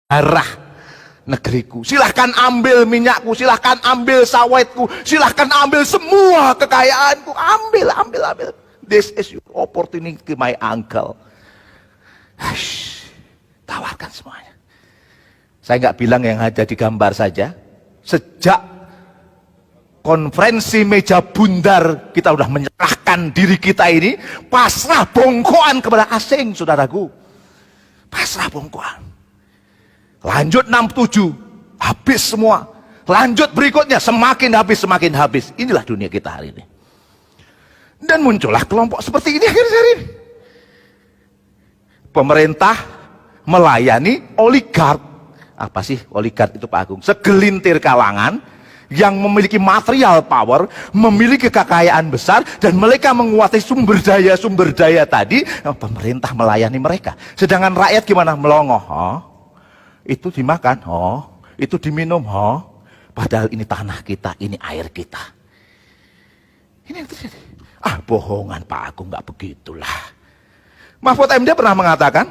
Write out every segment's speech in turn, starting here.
darah negeriku. Silahkan ambil minyakku, silahkan ambil sawitku, silahkan ambil semua kekayaanku. Ambil. This is your opportunity, my uncle. Hush, tawarkan semuanya. Saya nggak bilang yang ada di gambar saja. Sejak konferensi meja bundar, kita sudah menyerahkan diri kita ini pasrah bongkoan kepada asing, saudaraku. Pasrah bongkoan. Lanjut 67, habis semua. Lanjut berikutnya, semakin habis. Inilah dunia kita hari ini. Dan muncullah kelompok seperti ini akhir-akhir ini. Pemerintah melayani oligark. Apa sih oligark itu, Pak Agung? Segelintir kalangan yang memiliki material power, memiliki kekayaan besar, dan mereka menguasai sumber daya tadi. Pemerintah melayani mereka. Sedangkan rakyat gimana? Melongoh. Itu dimakan, itu diminum, padahal ini tanah kita, ini air kita. Ini yang terjadi. Bohongan Pak Agung, nggak begitulah. Mahfud MD pernah mengatakan,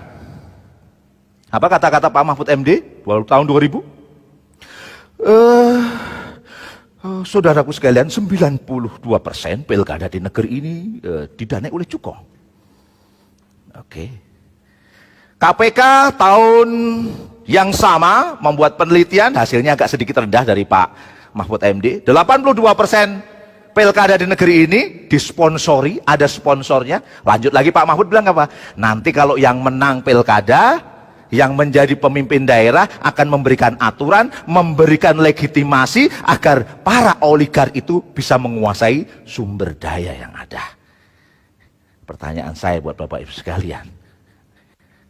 apa kata-kata Pak Mahfud MD tahun 2000? Saudaraku sekalian, 92% pilkada di negeri ini didanai oleh cukong. Oke. KPK tahun yang sama membuat penelitian, hasilnya agak sedikit rendah dari Pak Mahfud MD. 82% pilkada di negeri ini disponsori, ada sponsornya. Lanjut lagi Pak Mahfud bilang apa? Nanti kalau yang menang pilkada, yang menjadi pemimpin daerah akan memberikan aturan, memberikan legitimasi agar para oligark itu bisa menguasai sumber daya yang ada. Pertanyaan saya buat Bapak Ibu sekalian,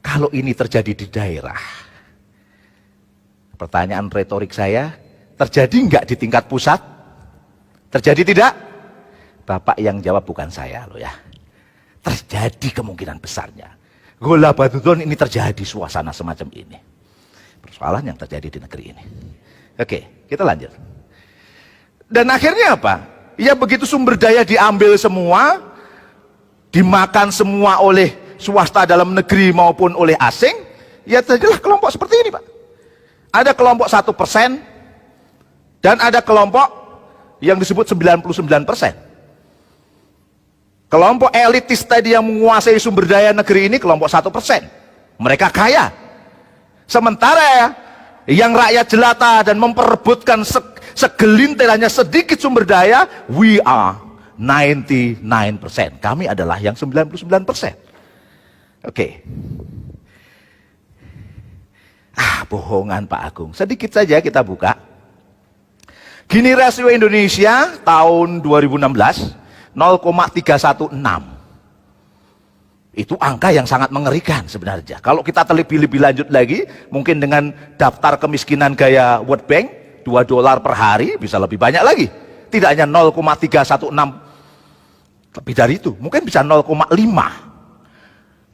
kalau ini terjadi di daerah, pertanyaan retorik saya, terjadi nggak di tingkat pusat? Terjadi tidak? Bapak yang jawab, bukan saya loh ya. Terjadi kemungkinan besarnya. Gola Batudon ini terjadi suasana semacam ini. Persoalan yang terjadi di negeri ini. Oke, kita lanjut. Dan akhirnya apa? Ya begitu sumber daya diambil semua, dimakan semua oleh swasta dalam negeri maupun oleh asing, ya terjadilah kelompok seperti ini Pak. Ada kelompok 1% dan ada kelompok yang disebut 99%. Kelompok elitis tadi yang menguasai sumber daya negeri ini kelompok 1%. Mereka kaya. Sementara yang rakyat jelata dan memperebutkan segelintir hanya sedikit sumber daya, we are 99%. Kami adalah yang 99%. Oke. Bohongan Pak Agung. Sedikit saja kita buka. Gini rasio Indonesia tahun 2016 0,316. Itu angka yang sangat mengerikan sebenarnya. Kalau kita lebih lanjut lagi, mungkin dengan daftar kemiskinan gaya World Bank, $2 per hari bisa lebih banyak lagi. Tidak hanya 0,316, lebih dari itu, mungkin bisa 0,5.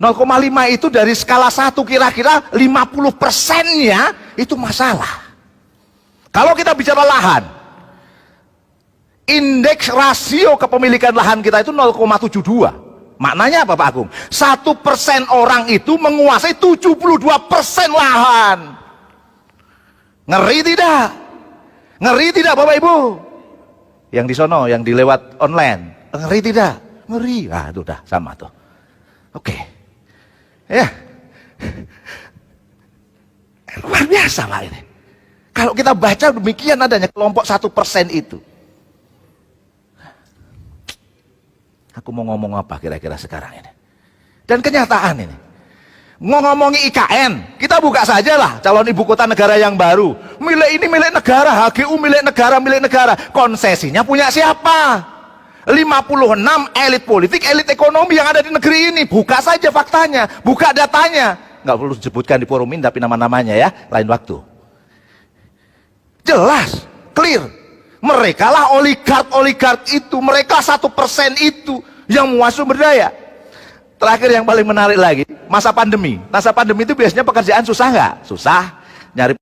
0,5 itu dari skala 1 kira-kira 50%-nya itu masalah. Kalau kita bicara lahan, indeks rasio kepemilikan lahan kita itu 0,72. Maknanya apa Pak Agung? 1% orang itu menguasai 72% lahan. Ngeri tidak? Ngeri tidak Bapak Ibu? Yang di sono, yang dilewat online, ngeri tidak? Ngeri. Itu udah sama tuh. Oke. Ya. Luar biasa Pak ini. Kalau kita baca demikian adanya kelompok 1% itu. Aku mau ngomong apa kira-kira sekarang ini? Dan kenyataan ini. Ngomongin IKN, kita buka saja lah calon ibu kota negara yang baru. Milik ini milik negara, HGU milik negara. Konsesinya punya siapa? 56 elit politik, elit ekonomi yang ada di negeri ini. Buka saja faktanya, buka datanya. Nggak perlu disebutkan di forum ini, tapi nama-namanya ya, lain waktu. Jelas, clear. Mereka lah oligark itu, mereka 1% itu yang menguasai sumber daya. Terakhir yang paling menarik lagi, masa pandemi. Masa pandemi itu biasanya pekerjaan susah nggak? Susah, nyari